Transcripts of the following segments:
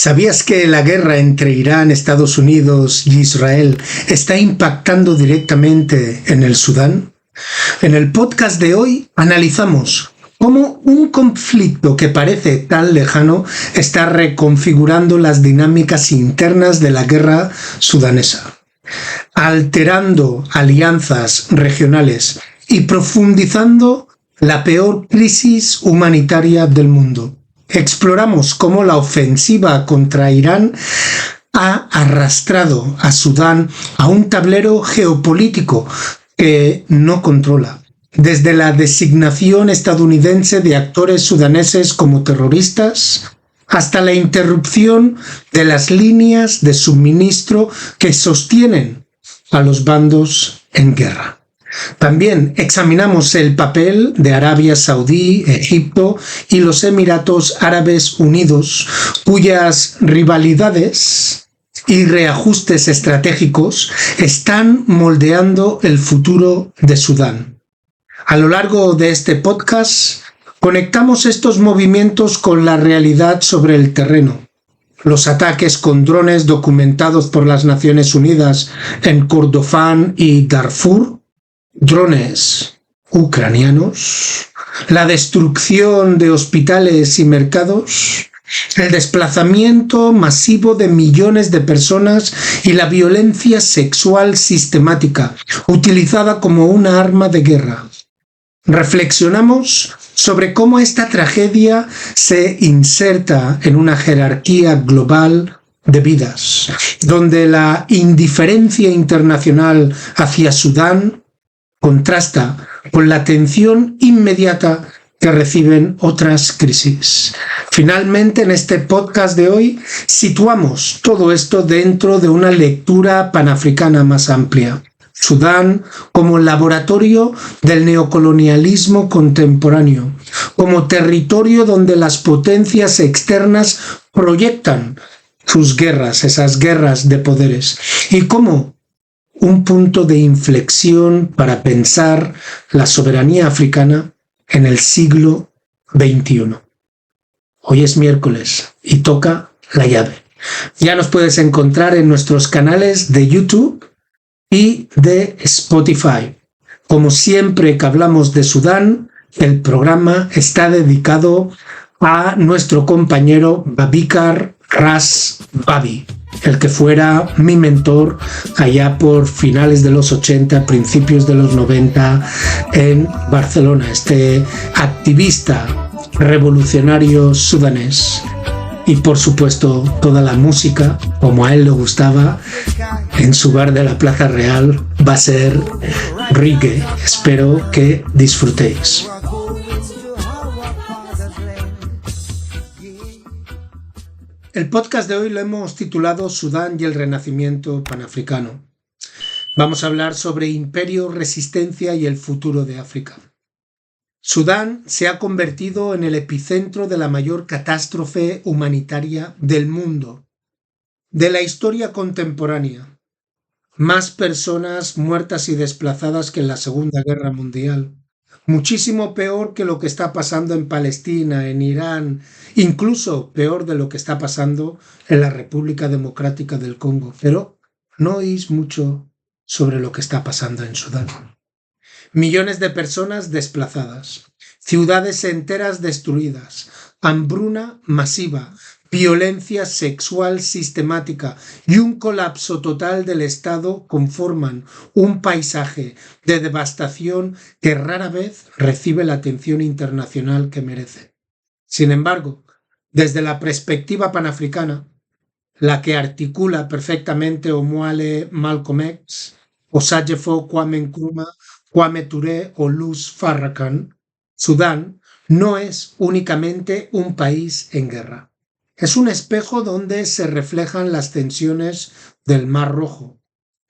¿Sabías que la guerra entre Irán, Estados Unidos y Israel está impactando directamente en el Sudán? En el podcast de hoy analizamos cómo un conflicto que parece tan lejano está reconfigurando las dinámicas internas de la guerra sudanesa, alterando alianzas regionales y profundizando la peor crisis humanitaria del mundo. Exploramos cómo la ofensiva contra Irán ha arrastrado a Sudán a un tablero geopolítico que no controla, desde la designación estadounidense de actores sudaneses como terroristas hasta la interrupción de las líneas de suministro que sostienen a los bandos en guerra. También examinamos el papel de Arabia Saudí, Egipto y los Emiratos Árabes Unidos, cuyas rivalidades y reajustes estratégicos están moldeando el futuro de Sudán. A lo largo de este podcast, conectamos estos movimientos con la realidad sobre el terreno. Los ataques con drones documentados por las Naciones Unidas en Kordofán y Darfur, drones ucranianos, la destrucción de hospitales y mercados, el desplazamiento masivo de millones de personas y la violencia sexual sistemática, utilizada como una arma de guerra. Reflexionamos sobre cómo esta tragedia se inserta en una jerarquía global de vidas, donde la indiferencia internacional hacia Sudán contrasta con la atención inmediata que reciben otras crisis. Finalmente, en este podcast de hoy, situamos todo esto dentro de una lectura panafricana más amplia. Sudán como laboratorio del neocolonialismo contemporáneo, como territorio donde las potencias externas proyectan sus guerras, esas guerras de poderes, y como un punto de inflexión para pensar la soberanía africana en el siglo XXI. Hoy es miércoles y toca la llave. Ya nos puedes encontrar en nuestros canales de YouTube y de Spotify. Como siempre que hablamos de Sudán, el programa está dedicado a nuestro compañero Babikar Ras Babi, el que fuera mi mentor allá por finales de los 80, principios de los 90 en Barcelona, este activista revolucionario sudanés. Y por supuesto toda la música, como a él le gustaba, en su bar de la Plaza Real va a ser reggae. Espero que disfrutéis. El podcast de hoy lo hemos titulado Sudán y el Renacimiento Panafricano. Vamos a hablar sobre imperio, resistencia y el futuro de África. Sudán se ha convertido en el epicentro de la mayor catástrofe humanitaria del mundo, de la historia contemporánea. Más personas muertas y desplazadas que en la Segunda Guerra Mundial. Muchísimo peor que lo que está pasando en Palestina, en Irán, incluso peor de lo que está pasando en la República Democrática del Congo. Pero no oís mucho sobre lo que está pasando en Sudán. Millones de personas desplazadas, ciudades enteras destruidas, hambruna masiva, violencia sexual sistemática y un colapso total del Estado conforman un paisaje de devastación que rara vez recibe la atención internacional que merece. Sin embargo, desde la perspectiva panafricana, la que articula perfectamente Omoale Malcolm X, Osagyefo Kwame Nkrumah, Kwame Ture o Luz Farrakhan, Sudán no es únicamente un país en guerra. Es un espejo donde se reflejan las tensiones del Mar Rojo,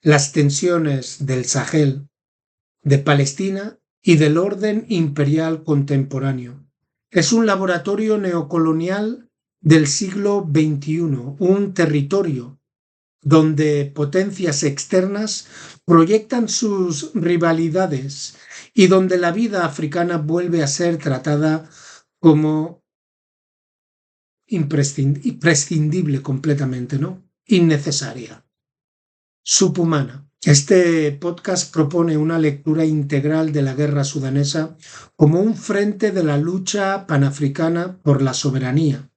las tensiones del Sahel, de Palestina y del orden imperial contemporáneo. Es un laboratorio neocolonial del siglo XXI, un territorio donde potencias externas proyectan sus rivalidades y donde la vida africana vuelve a ser tratada como imprescindible completamente, ¿no? Innecesaria. Subhumana. Este podcast propone una lectura integral de la guerra sudanesa como un frente de la lucha panafricana por la soberanía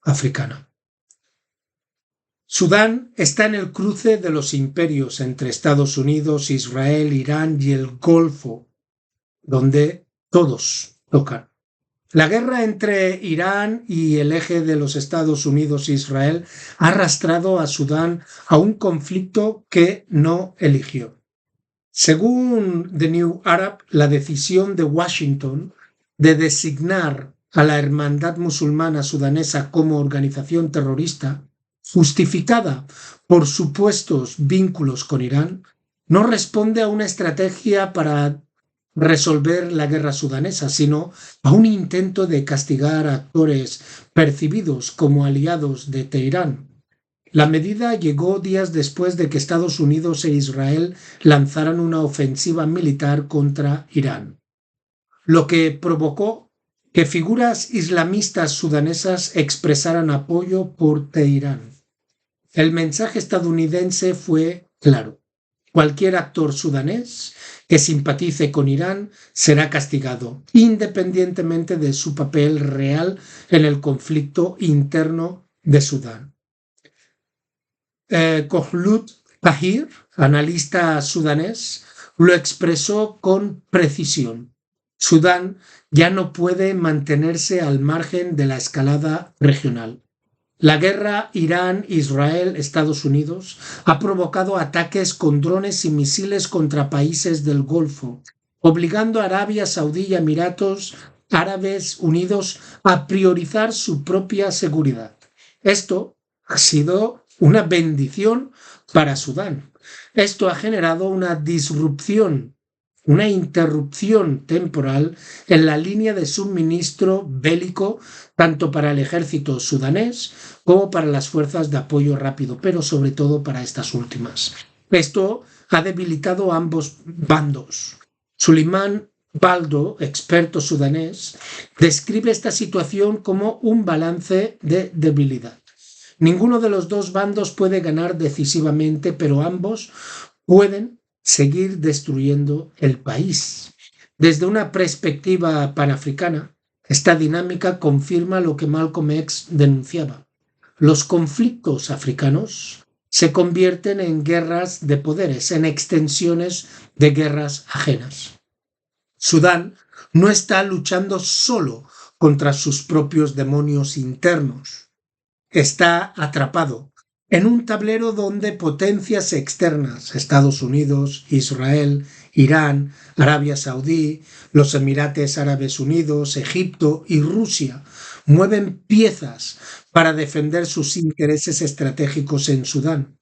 africana. Sudán está en el cruce de los imperios entre Estados Unidos, Israel, Irán y el Golfo, donde todos tocan. La guerra entre Irán y el eje de los Estados Unidos e Israel ha arrastrado a Sudán a un conflicto que no eligió. Según The New Arab, la decisión de Washington de designar a la Hermandad Musulmana Sudanesa como organización terrorista, justificada por supuestos vínculos con Irán, no responde a una estrategia para resolver la guerra sudanesa, sino a un intento de castigar a actores percibidos como aliados de Teherán. La medida llegó días después de que Estados Unidos e Israel lanzaran una ofensiva militar contra Irán, lo que provocó que figuras islamistas sudanesas expresaran apoyo por Teherán. El mensaje estadounidense fue claro: cualquier actor sudanés que simpatice con Irán será castigado, independientemente de su papel real en el conflicto interno de Sudán. Khulud Tahir, analista sudanés, lo expresó con precisión. Sudán ya no puede mantenerse al margen de la escalada regional. La guerra Irán-Israel-Estados Unidos ha provocado ataques con drones y misiles contra países del Golfo, obligando a Arabia Saudí y Emiratos Árabes Unidos a priorizar su propia seguridad. Esto ha sido una bendición para Sudán. Esto ha generado una disrupción, una interrupción temporal en la línea de suministro bélico, tanto para el ejército sudanés como para las fuerzas de apoyo rápido, pero sobre todo para estas últimas. Esto ha debilitado a ambos bandos. Suleiman Baldo, experto sudanés, describe esta situación como un balance de debilidad. Ninguno de los dos bandos puede ganar decisivamente, pero ambos pueden seguir destruyendo el país. Desde una perspectiva panafricana, esta dinámica confirma lo que Malcolm X denunciaba. Los conflictos africanos se convierten en guerras de poderes, en extensiones de guerras ajenas. Sudán no está luchando solo contra sus propios demonios internos. Está atrapado en un tablero donde potencias externas, Estados Unidos, Israel, Irán, Arabia Saudí, los Emiratos Árabes Unidos, Egipto y Rusia, mueven piezas para defender sus intereses estratégicos en Sudán.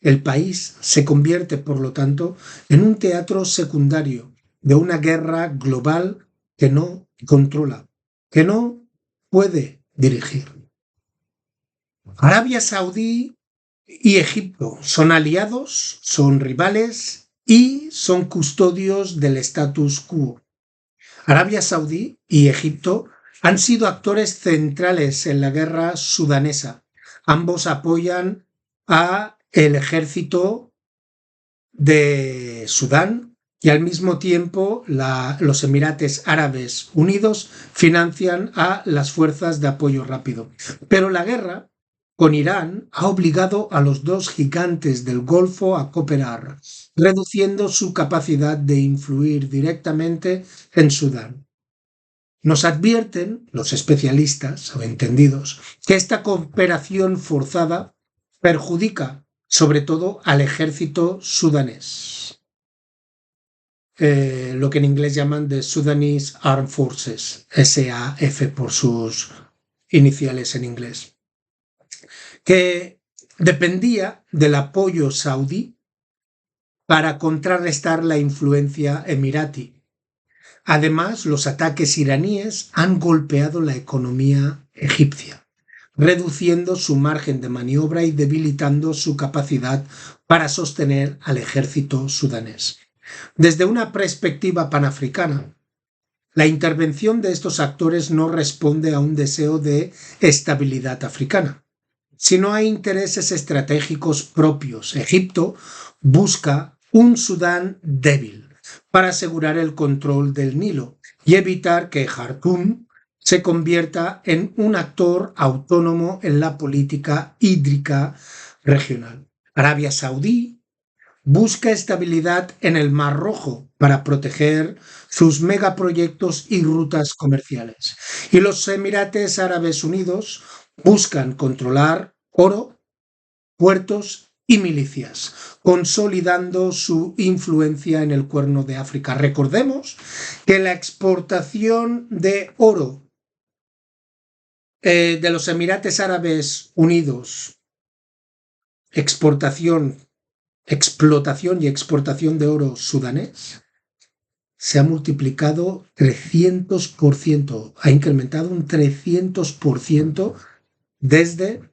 El país se convierte, por lo tanto, en un teatro secundario de una guerra global que no controla, que no puede dirigir. Arabia Saudí y Egipto son aliados, son rivales y son custodios del status quo. Arabia Saudí y Egipto han sido actores centrales en la guerra sudanesa. Ambos apoyan a el ejército de Sudán y al mismo tiempo los Emiratos Árabes Unidos financian a las fuerzas de apoyo rápido. Pero la guerra con Irán ha obligado a los dos gigantes del Golfo a cooperar, reduciendo su capacidad de influir directamente en Sudán. Nos advierten los especialistas o entendidos que esta cooperación forzada perjudica sobre todo al ejército sudanés, lo que en inglés llaman the Sudanese Armed Forces, SAF por sus iniciales en inglés, que dependía del apoyo saudí para contrarrestar la influencia emirati. Además, los ataques iraníes han golpeado la economía egipcia, reduciendo su margen de maniobra y debilitando su capacidad para sostener al ejército sudanés. Desde una perspectiva panafricana, La intervención de estos actores no responde a un deseo de estabilidad africana, sino a intereses estratégicos propios. Egipto busca un Sudán débil para asegurar el control del Nilo y evitar que Jartum se convierta en un actor autónomo en la política hídrica regional. Arabia Saudí busca estabilidad en el Mar Rojo para proteger sus megaproyectos y rutas comerciales. Y los Emirates Árabes Unidos buscan controlar oro, puertos y milicias, consolidando su influencia en el Cuerno de África. Recordemos que la exportación de oro de los Emirates Árabes Unidos, explotación y exportación de oro sudanés, se ha multiplicado 300%, ha incrementado un 300% desde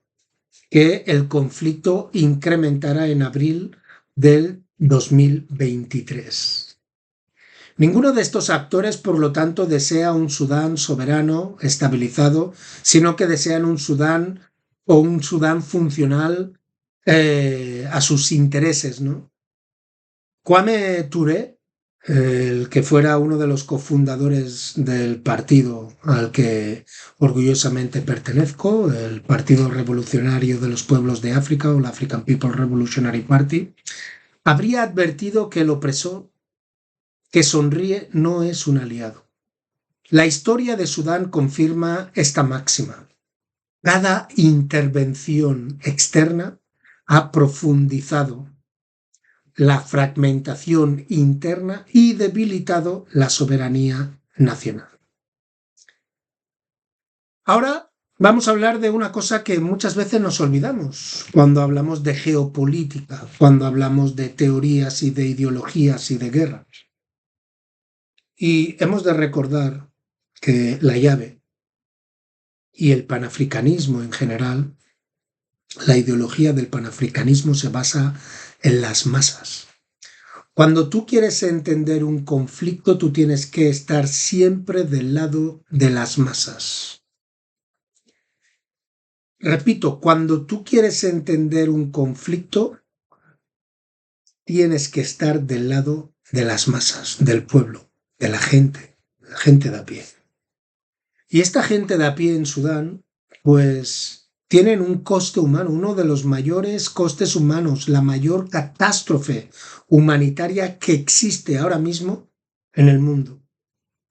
que el conflicto incrementara en abril del 2023. Ninguno de estos actores, por lo tanto, desea un Sudán soberano, estabilizado, sino que desean un Sudán o un Sudán funcional a sus intereses, ¿no? Kwame Ture, el que fuera uno de los cofundadores del partido al que orgullosamente pertenezco, el Partido Revolucionario de los Pueblos de África o la African People Revolutionary Party, habría advertido que el opresor que sonríe no es un aliado. La historia de Sudán confirma esta máxima. Cada intervención externa ha profundizado la fragmentación interna y debilitado la soberanía nacional. Ahora vamos a hablar de una cosa que muchas veces nos olvidamos cuando hablamos de geopolítica, cuando hablamos de teorías y de ideologías y de guerras. Y hemos de recordar que la llave y el panafricanismo en general, la ideología del panafricanismo se basa en las masas. Cuando tú quieres entender un conflicto, tú tienes que estar siempre del lado de las masas. Repito, cuando tú quieres entender un conflicto, tienes que estar del lado de las masas, del pueblo, de la gente de a pie. Y esta gente de a pie en Sudán, pues tienen un coste humano, uno de los mayores costes humanos, la mayor catástrofe humanitaria que existe ahora mismo en el mundo.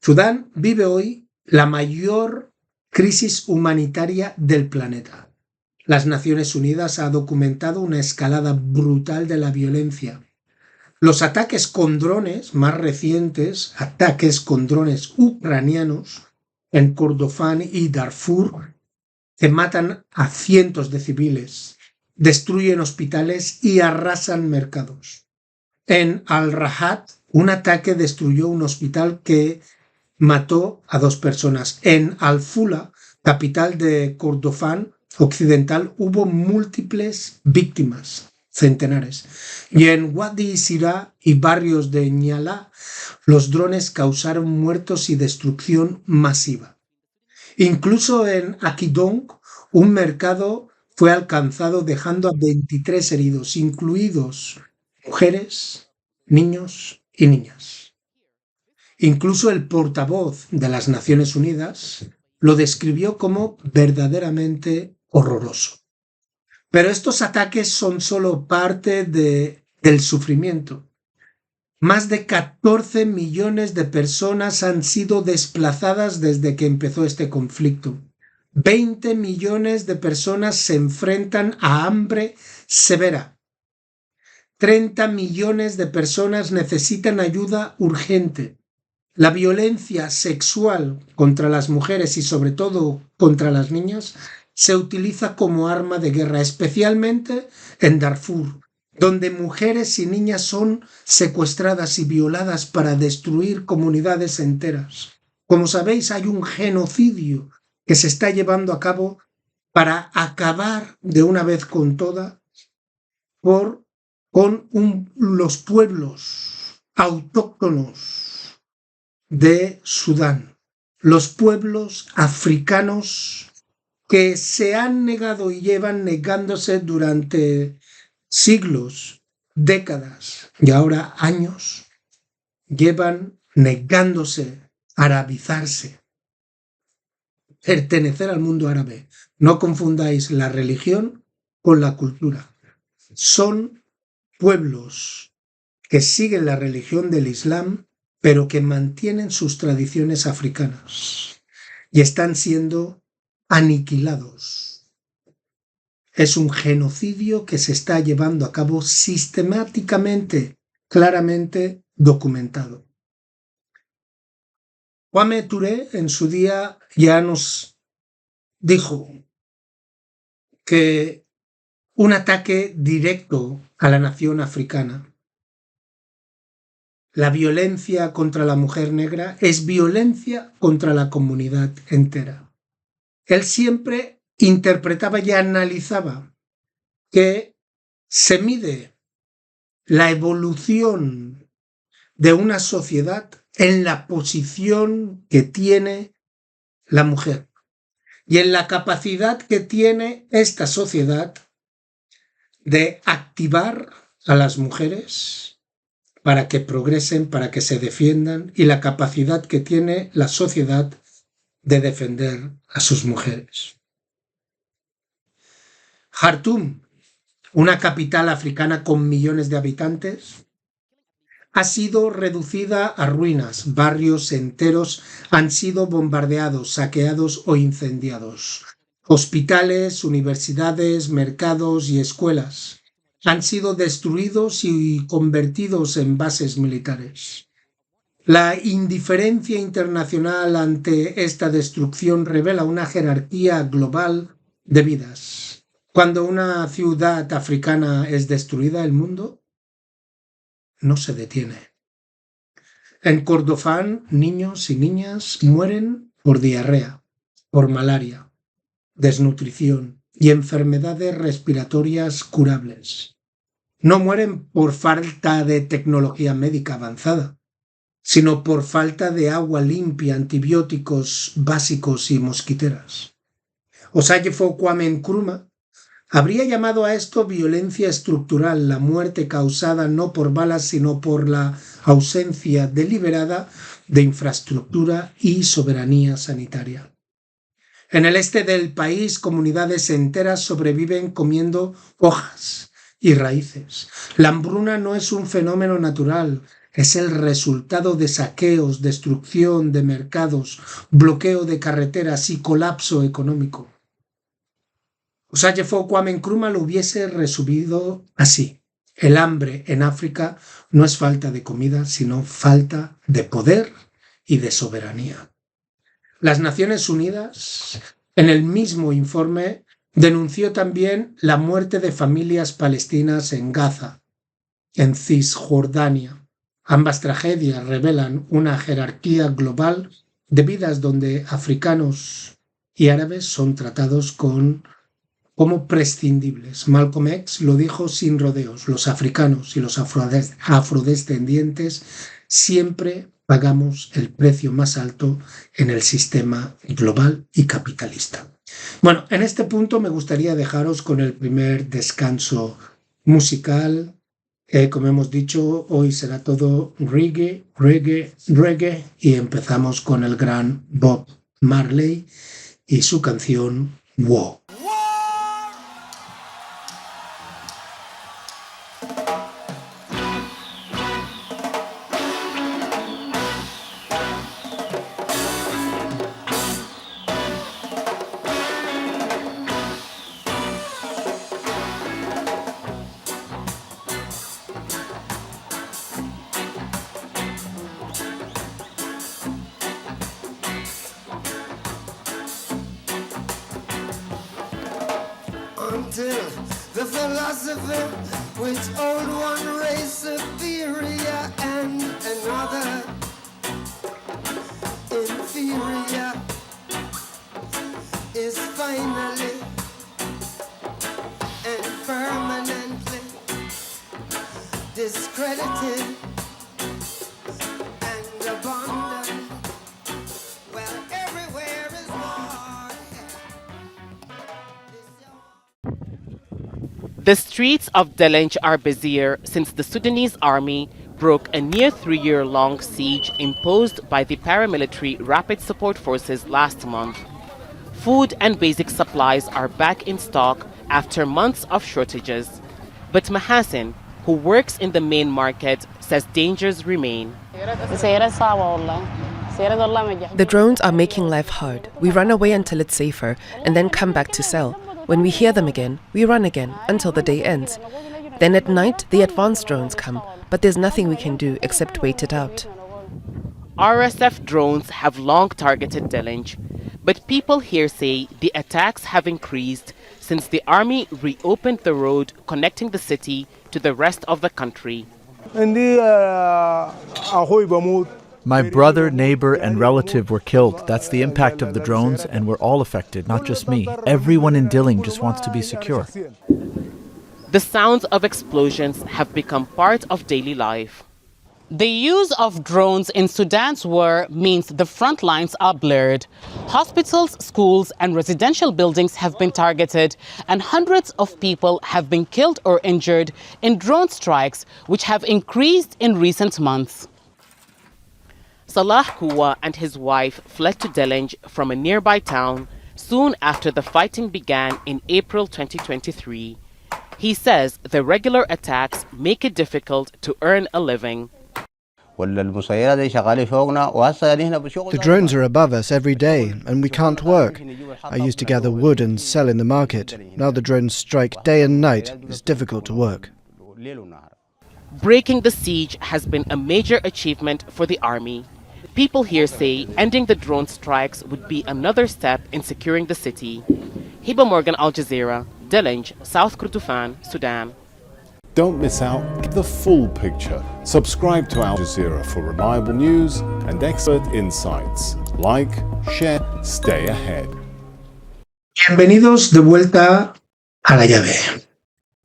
Sudán vive hoy la mayor crisis humanitaria del planeta. Las Naciones Unidas han documentado una escalada brutal de la violencia. Los ataques con drones más recientes, ataques con drones ucranianos en Kordofán y Darfur, que matan a cientos de civiles, destruyen hospitales y arrasan mercados. En Al-Rahat, un ataque destruyó un hospital que mató a 2 personas. En Al-Fula, capital de Kordofán occidental, hubo múltiples víctimas, centenares. Y en Wadi Sirah y barrios de Nyala, los drones causaron muertos y destrucción masiva. Incluso en Akidong, un mercado fue alcanzado dejando a 23 heridos, incluidos mujeres, niños y niñas. Incluso el portavoz de las Naciones Unidas lo describió como verdaderamente horroroso. Pero estos ataques son solo parte del sufrimiento. Más de 14 millones de personas han sido desplazadas desde que empezó este conflicto. 20 millones de personas se enfrentan a hambre severa. 30 millones de personas necesitan ayuda urgente. La violencia sexual contra las mujeres y sobre todo contra las niñas se utiliza como arma de guerra, especialmente en Darfur, donde mujeres y niñas son secuestradas y violadas para destruir comunidades enteras. Como sabéis, hay un genocidio que se está llevando a cabo para acabar de una vez con todas con los pueblos autóctonos de Sudán. Los pueblos africanos que se han negado y llevan negándose durante siglos, décadas y ahora años, llevan negándose a arabizarse, pertenecer al mundo árabe. No confundáis la religión con la cultura. Son pueblos que siguen la religión del Islam, pero que mantienen sus tradiciones africanas y están siendo aniquilados. Es un genocidio que se está llevando a cabo sistemáticamente, claramente documentado. Kwame Ture en su día ya nos dijo que un ataque directo a la nación africana, la violencia contra la mujer negra, es violencia contra la comunidad entera. Él siempre interpretaba y analizaba que se mide la evolución de una sociedad en la posición que tiene la mujer y en la capacidad que tiene esta sociedad de activar a las mujeres para que progresen, para que se defiendan, y la capacidad que tiene la sociedad de defender a sus mujeres. Jartum, una capital africana con millones de habitantes, ha sido reducida a ruinas. Barrios enteros han sido bombardeados, saqueados o incendiados. Hospitales, universidades, mercados y escuelas han sido destruidos y convertidos en bases militares. La indiferencia internacional ante esta destrucción revela una jerarquía global de vidas. Cuando una ciudad africana es destruida, el mundo no se detiene. En Kordofán, niños y niñas mueren por diarrea, por malaria, desnutrición y enfermedades respiratorias curables. No mueren por falta de tecnología médica avanzada, sino por falta de agua limpia, antibióticos básicos y mosquiteras. Osagyefo Kwame Nkrumah habría llamado a esto violencia estructural, la muerte causada no por balas, sino por la ausencia deliberada de infraestructura y soberanía sanitaria. En el este del país, comunidades enteras sobreviven comiendo hojas y raíces. La hambruna no es un fenómeno natural, es el resultado de saqueos, destrucción de mercados, bloqueo de carreteras y colapso económico. Osagyefo Kwame Nkrumah lo hubiese resumido así: el hambre en África no es falta de comida, sino falta de poder y de soberanía. Las Naciones Unidas, en el mismo informe, denunció también la muerte de familias palestinas en Gaza, en Cisjordania. Ambas tragedias revelan una jerarquía global de vidas donde africanos y árabes son tratados como prescindibles. Malcolm X lo dijo sin rodeos: los africanos y los afrodescendientes siempre pagamos el precio más alto en el sistema global y capitalista. Bueno, en este punto me gustaría dejaros con el primer descanso musical. Como hemos dicho, hoy será todo reggae, y empezamos con el gran Bob Marley y su canción War. Until the philosopher which old one race superior and another inferior is finally and permanently discredited and abandoned. The streets of Delenge are busier since the Sudanese army broke a near 3-year-long siege imposed by the paramilitary Rapid Support Forces last month. Food and basic supplies are back in stock after months of shortages. But Mahasin, who works in the main market, says dangers remain. The drones are making life hard. We run away until it's safer and then come back to sell. When we hear them again, we run again until the day ends. Then at night, the advanced drones come, but there's nothing we can do except wait it out. RSF drones have long targeted Delenge, but people here say the attacks have increased since the army reopened the road connecting the city to the rest of the country. My brother, neighbor, and relative were killed. That's the impact of the drones, and we're all affected, not just me. Everyone in Dilling just wants to be secure. The sounds of explosions have become part of daily life. The use of drones in Sudan's war means the front lines are blurred. Hospitals, schools, and residential buildings have been targeted, and hundreds of people have been killed or injured in drone strikes, which have increased in recent months. Salah Kuwa and his wife fled to Delenge from a nearby town soon after the fighting began in April 2023. He says the regular attacks make it difficult to earn a living. The drones are above us every day and we can't work. I used to gather wood and sell in the market. Now the drones strike day and night. It's difficult to work. Breaking the siege has been a major achievement for the army. People here say ending the drone strikes would be another step in securing the city. Hiba Morgan, Al Jazeera, Delenge, South Kordofan, Sudan. Don't miss out the full picture. Subscribe to Al Jazeera for reliable news and expert insights. Like, share, stay ahead. Bienvenidos de vuelta a la llave.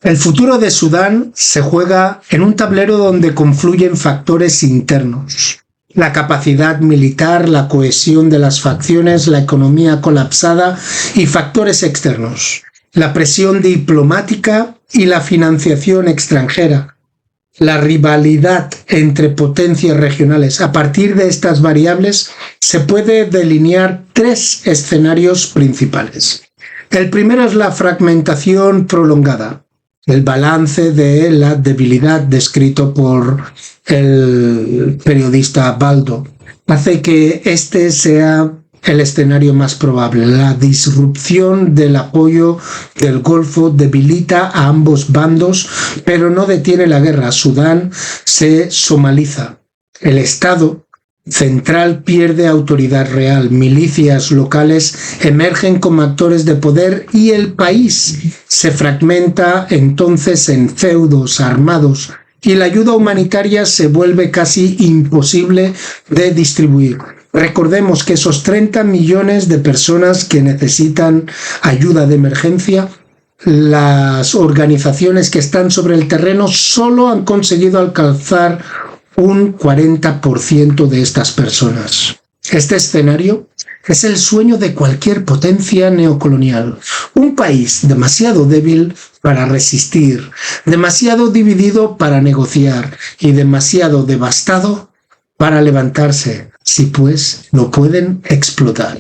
El futuro de Sudán se juega en un tablero donde confluyen factores internos. La capacidad militar, la cohesión de las facciones, la economía colapsada y factores externos. La presión diplomática y la financiación extranjera. La rivalidad entre potencias regionales. A partir de estas variables se puede delinear 3 escenarios principales. El primero es la fragmentación prolongada. El balance de la debilidad descrito por el periodista Baldo hace que este sea el escenario más probable. La disrupción del apoyo del Golfo debilita a ambos bandos, pero no detiene la guerra. Sudán se somaliza. El Estado central pierde autoridad real. Milicias locales emergen como actores de poder y el país se fragmenta entonces en feudos armados y la ayuda humanitaria se vuelve casi imposible de distribuir. Recordemos que esos 30 millones de personas que necesitan ayuda de emergencia, las organizaciones que están sobre el terreno solo han conseguido alcanzar un 40% de estas personas. Este escenario es el sueño de cualquier potencia neocolonial. Un país demasiado débil para resistir, demasiado dividido para negociar y demasiado devastado para levantarse, si pues lo pueden explotar.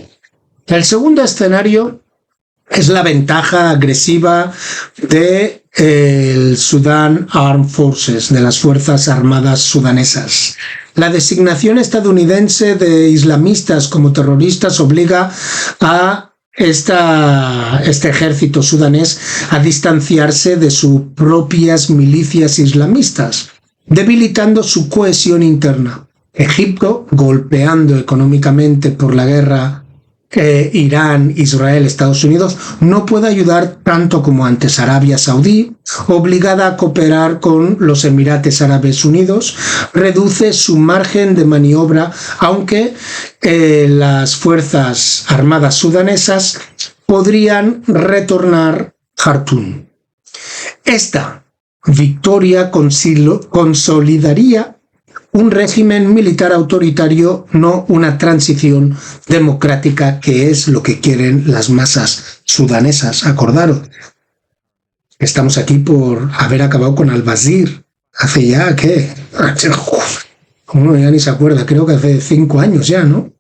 El segundo escenario es la ventaja agresiva de el Sudan Armed Forces, de las Fuerzas Armadas sudanesas. La designación estadounidense de islamistas como terroristas obliga a este ejército sudanés a distanciarse de sus propias milicias islamistas, debilitando su cohesión interna. Egipto, golpeando económicamente por la guerra Irán, Israel, Estados Unidos, no puede ayudar tanto como antes. Arabia Saudí, obligada a cooperar con los Emiratos Árabes Unidos, reduce su margen de maniobra, aunque las Fuerzas Armadas sudanesas podrían retornar a Jartum. Esta victoria consolidaría un régimen militar autoritario, no una transición democrática, que es lo que quieren las masas sudanesas. Acordaros. Estamos aquí por haber acabado con al-Bashir. Hace ya, ¿qué? Uno ya ni se acuerda, creo que hace 5 años ya, ¿no?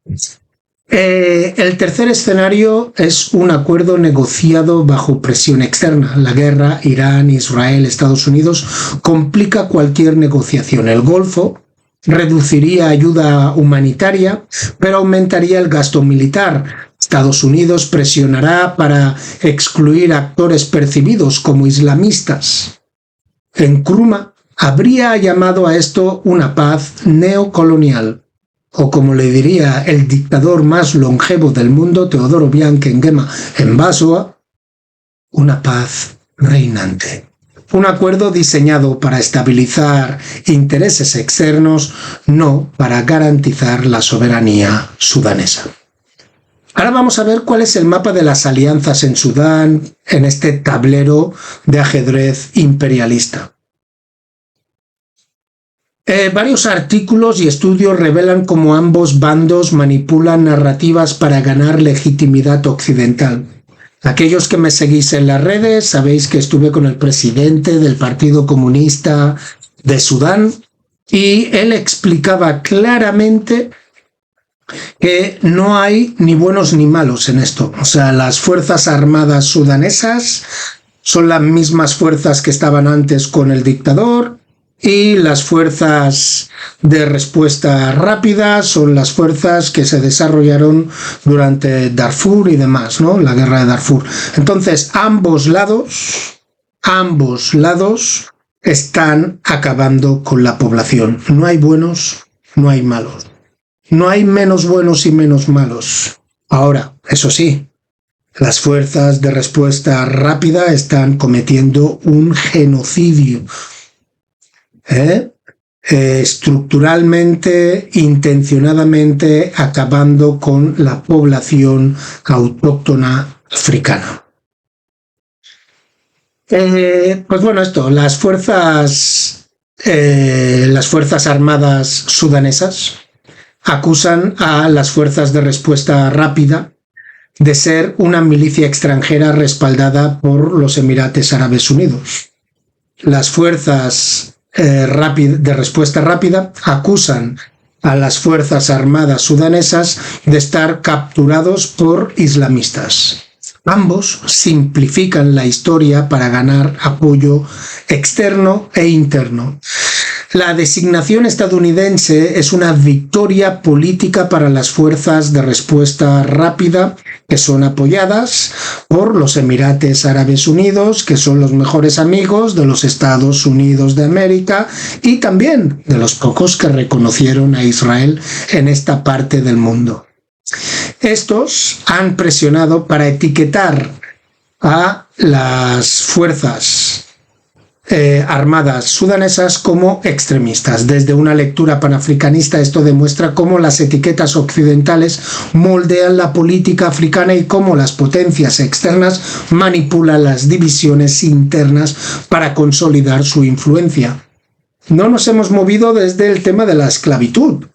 El tercer escenario es un acuerdo negociado bajo presión externa. La guerra, Irán, Israel, Estados Unidos, complica cualquier negociación. El Golfo reduciría ayuda humanitaria, pero aumentaría el gasto militar. Estados Unidos presionará para excluir actores percibidos como islamistas. Nkrumah habría llamado a esto una paz neocolonial, o como le diría el dictador más longevo del mundo, Teodoro Obiang Nguema Mbasoa, una paz reinante. Un acuerdo diseñado para estabilizar intereses externos, no para garantizar la soberanía sudanesa. Ahora vamos a ver cuál es el mapa de las alianzas en Sudán en este tablero de ajedrez imperialista. Varios artículos y estudios revelan cómo ambos bandos manipulan narrativas para ganar legitimidad occidental. Aquellos que me seguís en las redes sabéis que estuve con el presidente del Partido Comunista de Sudán y él explicaba claramente que no hay ni buenos ni malos en esto. O sea, las fuerzas armadas sudanesas son las mismas fuerzas que estaban antes con el dictador, y las fuerzas de respuesta rápida son las fuerzas que se desarrollaron durante Darfur y demás, ¿no? La guerra de Darfur. Entonces, ambos lados están acabando con la población. No hay buenos, no hay malos. No hay menos buenos y menos malos. Ahora, eso sí, las fuerzas de respuesta rápida están cometiendo un genocidio. Estructuralmente, intencionadamente acabando con la población autóctona africana. Pues bueno, las fuerzas armadas sudanesas acusan a las fuerzas de respuesta rápida de ser una milicia extranjera respaldada por los Emiratos Árabes Unidos. Las fuerzas de respuesta rápida acusan a las fuerzas armadas sudanesas de estar capturados por islamistas. Ambos simplifican la historia para ganar apoyo externo e interno. La designación estadounidense es una victoria política para las fuerzas de respuesta rápida que son apoyadas por los Emiratos Árabes Unidos, que son los mejores amigos de los Estados Unidos de América y también de los pocos que reconocieron a Israel en esta parte del mundo. Estos han presionado para etiquetar a las fuerzas armadas sudanesas como extremistas. Desde una lectura panafricanista esto demuestra cómo las etiquetas occidentales moldean la política africana y cómo las potencias externas manipulan las divisiones internas para consolidar su influencia. No nos hemos movido desde el tema de la esclavitud,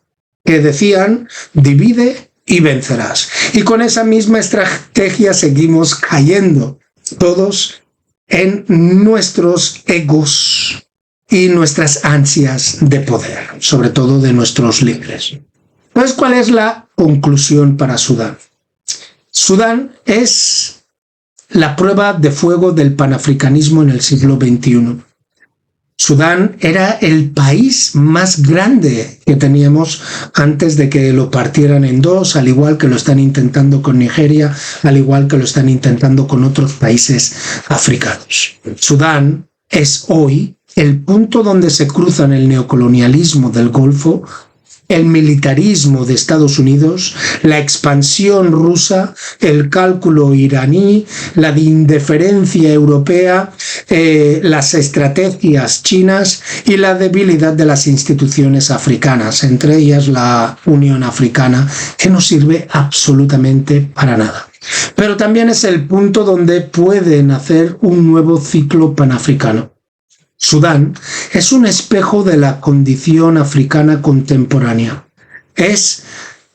que decían divide y vencerás. Y con esa misma estrategia seguimos cayendo todos en nuestros egos y nuestras ansias de poder, sobre todo de nuestros líderes. Entonces, ¿cuál es la conclusión para Sudán? Sudán es la prueba de fuego del panafricanismo en el siglo XXI. Sudán era el país más grande que teníamos antes de que lo partieran en dos, al igual que lo están intentando con Nigeria, al igual que lo están intentando con otros países africanos. Sudán es hoy el punto donde se cruzan el neocolonialismo del Golfo, el militarismo de Estados Unidos, la expansión rusa, el cálculo iraní, la indiferencia europea, las estrategias chinas y la debilidad de las instituciones africanas, entre ellas la Unión Africana, que no sirve absolutamente para nada. Pero también es el punto donde puede nacer un nuevo ciclo panafricano. Sudán es un espejo de la condición africana contemporánea. Es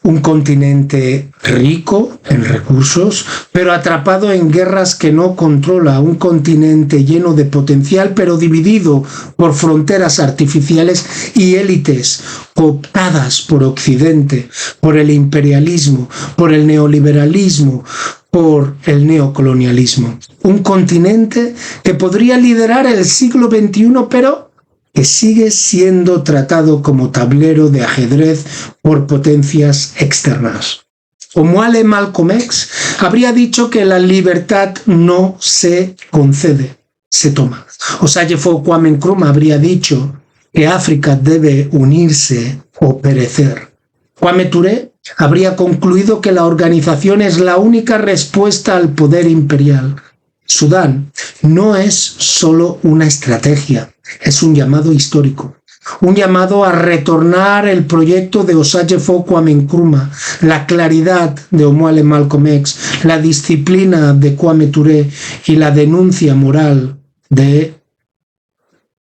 Un continente rico en recursos, pero atrapado en guerras que no controla. Un continente lleno de potencial, pero dividido por fronteras artificiales y élites cooptadas por Occidente, por el imperialismo, por el neoliberalismo, por el neocolonialismo. Un continente que podría liderar el siglo XXI, pero que sigue siendo tratado como tablero de ajedrez por potencias externas. Omuale Malcolm X habría dicho que la libertad no se concede, se toma. Osagyefo Kwame Nkrumah habría dicho que África debe unirse o perecer. Kwame Ture habría concluido que la organización es la única respuesta al poder imperial. Sudán no es solo una estrategia, es un llamado histórico, un llamado a retornar el proyecto de Osagyefo Kwame Nkrumah, la claridad de Omuale Malcolm X, la disciplina de Kwame Ture y la denuncia moral de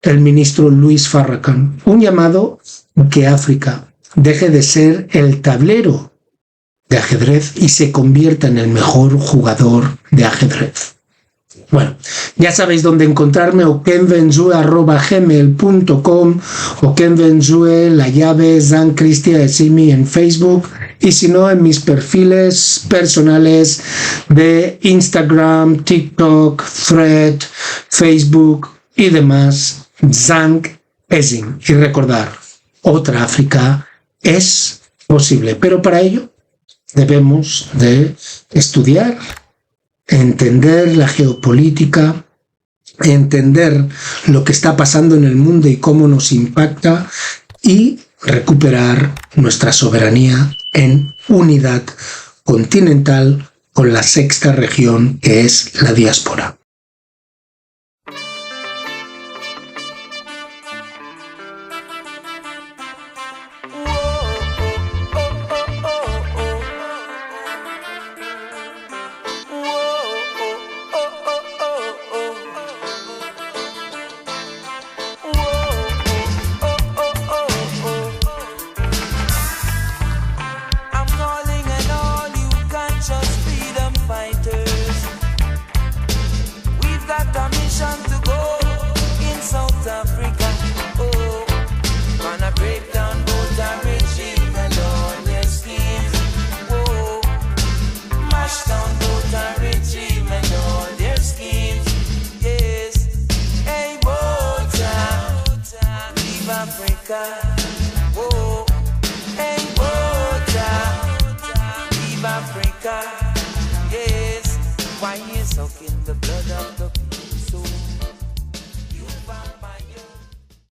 el ministro Louis Farrakhan. Un llamado que África deje de ser el tablero de ajedrez y se convierta en el mejor jugador de ajedrez. Bueno, ya sabéis dónde encontrarme, okenvenzue@gmail.com, okenvenzue, la llave, Zan Cristia Esimi en Facebook, y si no, en mis perfiles personales de Instagram, TikTok, Thread, Facebook y demás, Zan Esim. Y recordar, otra África es posible, pero para ello debemos de estudiar, entender la geopolítica, entender lo que está pasando en el mundo y cómo nos impacta, y recuperar nuestra soberanía en unidad continental con la sexta región, que es la diáspora. Africa.